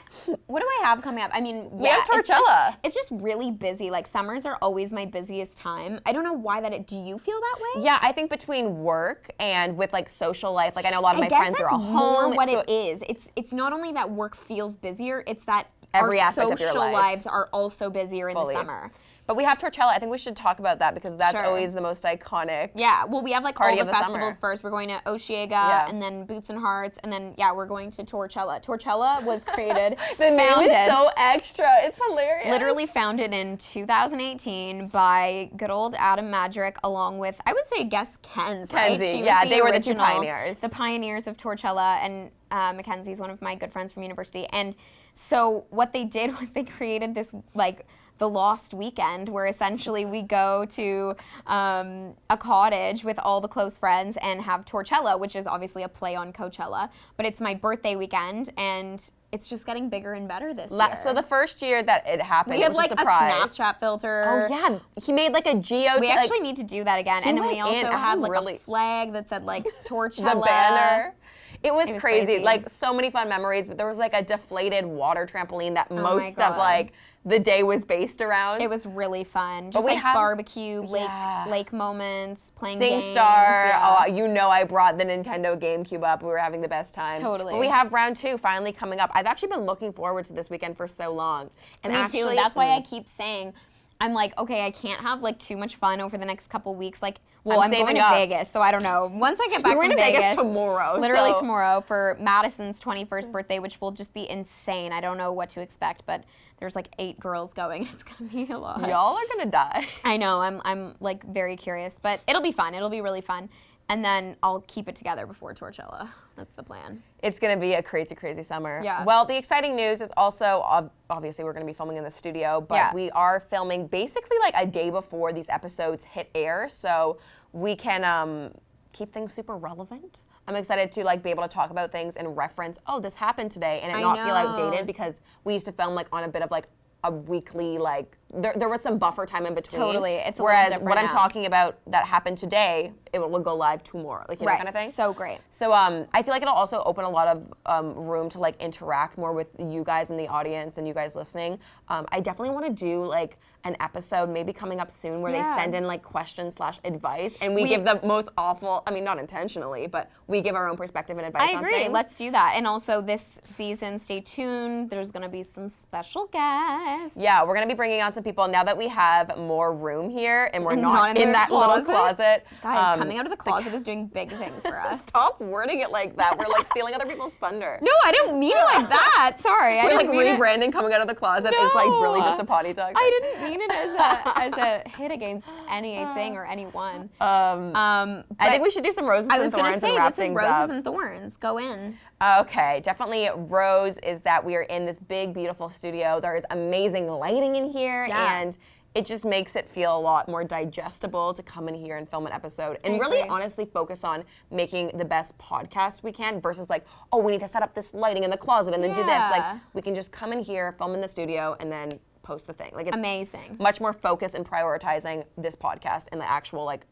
what do I have coming up? I mean, We have Torchella. It's just really busy. Like, summers are always my busiest time. I don't know why do you feel that way? Yeah, I think between work and with like social life, like I know a lot of my guess friends are that's all more home. what so it is. It's not only that work feels busier, it's that Every our aspect of your social life. lives are also busier in Fully. the summer. But we have Torchella. I think we should talk about that because that's Sure. always the most iconic. Yeah, well, we have like Party all of the the festivals summer. first. We're going to Osheaga, Yeah. and then Boots and Hearts, and then, yeah, we're going to Torchella. Torchella was created, The name founded, is so extra. It's hilarious. literally founded in 2018 by good old Adam Madrick, along with, I would say, I guess, Ken's, right? Kenzie, She was yeah, they were the two original- pioneers. The pioneers of Torchella, and Mackenzie's one of my good friends from university. And so what they did was they created this, like, the Lost Weekend, where essentially we go to a cottage with all the close friends and have Torchella, which is obviously a play on Coachella. But it's my birthday weekend, and it's just getting bigger and better this year. So the first year that it happened, we it have was like a surprise. Snapchat filter. Oh yeah, he made like a geo. We actually need to do that again. And then we went in. also had like really- a flag that said like Torchella. The banner. It was crazy. crazy. Like so many fun memories, but there was like a deflated water trampoline that most God. of like the day was based around. It was really fun. Just we like have- barbecue, Yeah. lake moments, playing games. SingStar. Yeah. Oh, you know I brought the Nintendo GameCube up. We were having the best time. Totally. But we have round 2 finally coming up. I've actually been looking forward to this weekend for so long. And Me actually, too. That's why I keep saying, I'm like, okay, I can't have like too much fun over the next couple weeks. Like, well, I'm going saving to up. Vegas, so I don't know. Once I get back We're from going to Vegas, Vegas tomorrow. literally so- tomorrow for Madison's 21st birthday, which will just be insane. I don't know what to expect, but there's like 8 girls going. It's going to be a lot. Y'all are going to die. I know. I'm like very curious, but it'll be fun. It'll be really fun. And then I'll keep it together before Torchella. That's the plan. It's going to be a crazy, crazy summer. Yeah. Well, the exciting news is also, obviously, we're going to be filming in the studio, but Yeah. we are filming basically like a day before these episodes hit air, so we can keep things super relevant. I'm excited to like be able to talk about things and reference, oh, this happened today, and it I not feel know. outdated because we used to film like on a bit of like a weekly like there was some buffer time in between. Totally. It's a little whereas different what I'm now. talking about that happened today, it will go live tomorrow, like, you know, Right. kind of thing. So great. So I feel like it'll also open a lot of room to like interact more with you guys in the audience and you guys listening. I definitely want to do like an episode maybe coming up soon where they send in like questions/advice and we give the most awful, I mean, not intentionally, but we give our own perspective and advice on things. I agree. Let's do that. And also this season, stay tuned. There's going to be some special guests. Yeah, we're going to be bringing on some people now that we have more room here and we're not in their that little closet. Guys, coming out of the closet is doing big things for us. Stop wording it like that. We're like stealing other people's thunder. No, I don't mean it like that. Sorry. We're I like didn't mean rebranding coming out of the closet is like really just a potty talk. I didn't mean it as a hit against anything or anyone. I think we should do some roses and thorns and wrap things up. Roses and thorns. Go in. Okay, definitely rose is that we are in this big, beautiful studio. There is amazing lighting in here, and it just makes it feel a lot more digestible to come in here and film an episode and really honestly focus on making the best podcast we can versus like, oh, we need to set up this lighting in the closet and then do this. Like, we can just come in here, film in the studio, and then post the thing. Like, it's amazing. Much more focused in prioritizing this podcast and the actual like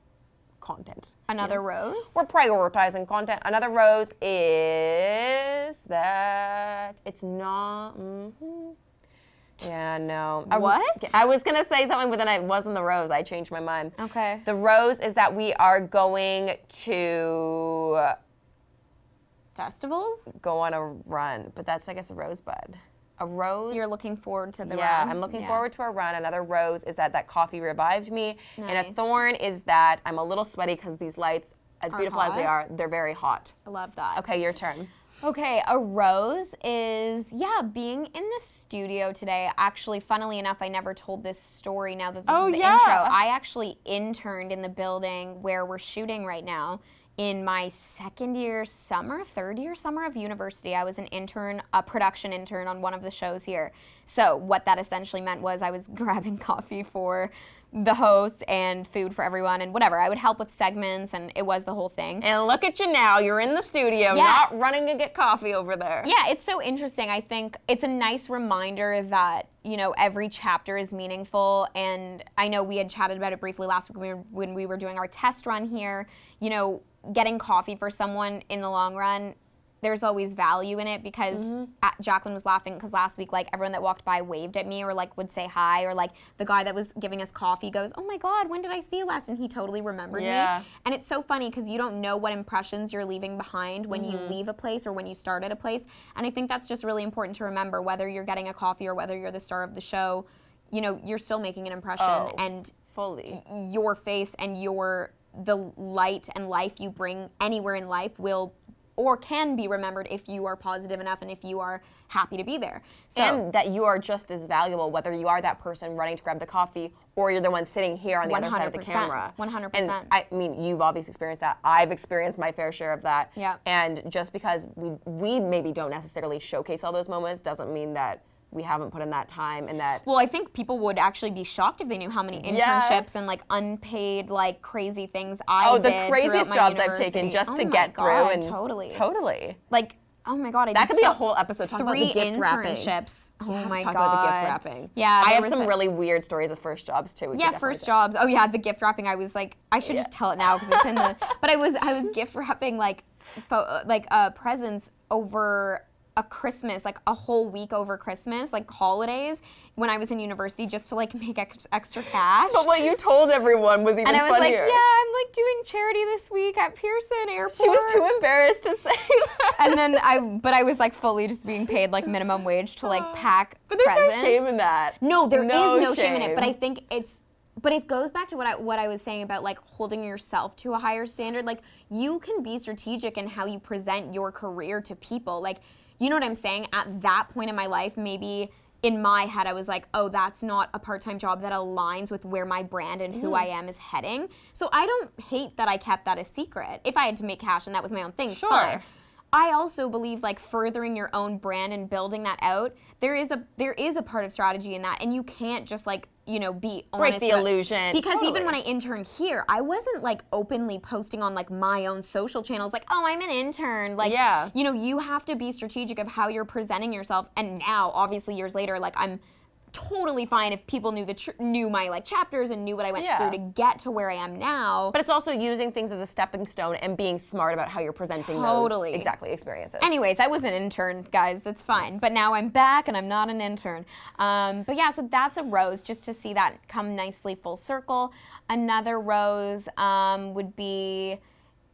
content. Another rose? We're prioritizing content. Another rose is that it's not. Yeah, no. What? I was gonna say something, but then it wasn't the rose. I changed my mind. Okay. The rose is that we are going to Festivals? go on a run, but that's, I guess, a rosebud. A rose. You're looking forward to the run? Yeah, I'm looking forward to a run. Another rose is that coffee revived me. Nice. And a thorn is that I'm a little sweaty because these lights, as beautiful as they are, they're very hot. I love that. Okay, your turn. Okay, a rose is, being in the studio today. Actually, funnily enough, I never told this story now that this is the intro. I actually interned in the building where we're shooting right now. In my third year summer of university, I was an intern, a production intern on one of the shows here. So what that essentially meant was I was grabbing coffee for the hosts and food for everyone and whatever. I would help with segments and it was the whole thing. And look at you now, you're in the studio, not running to get coffee over there. Yeah, it's so interesting. I think it's a nice reminder that, you know, every chapter is meaningful. And I know we had chatted about it briefly last week when we were doing our test run here. You know, getting coffee for someone in the long run, there's always value in it because Jaclyn was laughing because last week, like, everyone that walked by waved at me or, like, would say hi, or, like, the guy that was giving us coffee goes, oh, my God, when did I see you last? And he totally remembered me. And it's so funny because you don't know what impressions you're leaving behind when you leave a place or when you start at a place. And I think that's just really important to remember, whether you're getting a coffee or whether you're the star of the show, you know, you're still making an impression. And fully. Your face and the light and life you bring anywhere in life will or can be remembered if you are positive enough and if you are happy to be there. So, and that you are just as valuable, whether you are that person running to grab the coffee or you're the one sitting here on the other side of the camera. 100%. And I mean, you've obviously experienced that. I've experienced my fair share of that. Yeah. And just because we maybe don't necessarily showcase all those moments doesn't mean that we haven't put in that time and that. Well, I think people would actually be shocked if they knew how many internships and like unpaid, like crazy things I did. Oh, the craziest jobs I've taken just to get through. And totally. Like, oh my God, that could be a whole episode. Talk about the gift wrapping. Internships. Oh my God. Talk about the gift wrapping. Yeah. I have some really weird stories of first jobs too. First jobs. Oh yeah, the gift wrapping. I was like, I should just tell it now because it's in the. But I was gift wrapping like presents over a Christmas, like a whole week over Christmas, like holidays, when I was in university, just to like make extra cash. But what you told everyone was even funnier. And I was like, yeah, I'm like doing charity this week at Pearson Airport. She was too embarrassed to say that. And then I was like fully just being paid like minimum wage to like pack But there's presents. no shame in that. No, there is no shame in it. But I think but it goes back to what I was saying about like holding yourself to a higher standard. Like, you can be strategic in how you present your career to people. Like, you know what I'm saying? At that point in my life, maybe in my head, I was like, oh, that's not a part-time job that aligns with where my brand and who I am is heading. So I don't hate that I kept that a secret. If I had to make cash and that was my own thing, fine. I also believe like furthering your own brand and building that out, there is a part of strategy in that, and you can't just like, you know, be honest. Break the illusion. Because even when I interned here, I wasn't like openly posting on like my own social channels like, oh, I'm an intern. Like, you know, you have to be strategic of how you're presenting yourself. And now, obviously years later, like I'm totally fine if people knew my like chapters and knew what I went through to get to where I am now. But it's also using things as a stepping stone and being smart about how you're presenting those experiences. Anyways, I was an intern, guys. That's fine. But now I'm back and I'm not an intern. But yeah, so that's a rose, just to see that come nicely full circle. Another rose would be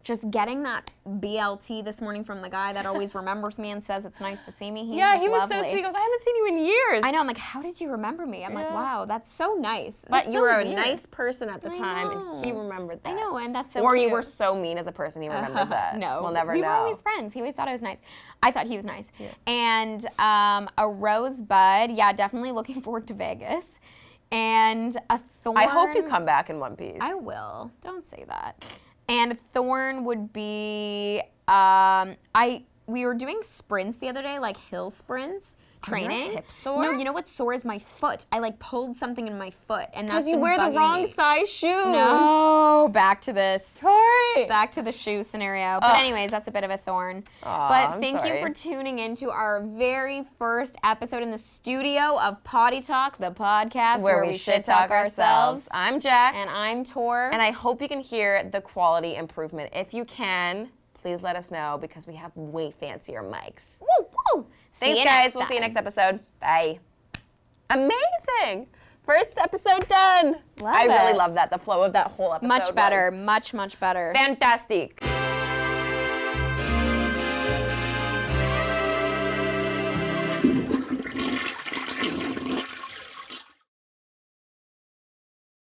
just getting that BLT this morning from the guy that always remembers me and says it's nice to see me. He was so sweet. He goes, I haven't seen you in years. I know. I'm like, how did you remember me? I'm like, wow, that's so nice. But you were a nice person at the time, and he remembered that. I know, and that's so Or cute. you were so mean as a person, he remembered that. No. We'll never know. We were always friends. He always thought I was nice. I thought he was nice. Yeah. And a rosebud, yeah, definitely looking forward to Vegas. And a thorn. I hope you come back in one piece. I will. Don't say that. And a thorn would be, we were doing sprints the other day, like hill sprints, training. Are your hips sore? No, you know what's sore is my foot. I like pulled something in my foot, and that's because you wear the wrong size shoes. No, back to this. Torri. Back to the shoe scenario. But anyways, that's a bit of a thorn. But thank you for tuning into our very first episode in the studio of Poddy Talk, the podcast where we shit talk ourselves. I'm Jack. And I'm Tor. And I hope you can hear the quality improvement. If you can, please let us know, because we have way fancier mics. Woo, woo. Thanks, guys. We'll see you next episode. Bye. Amazing. First episode done. I really love that. The flow of that whole episode. Much better. Much, much better. Fantastic.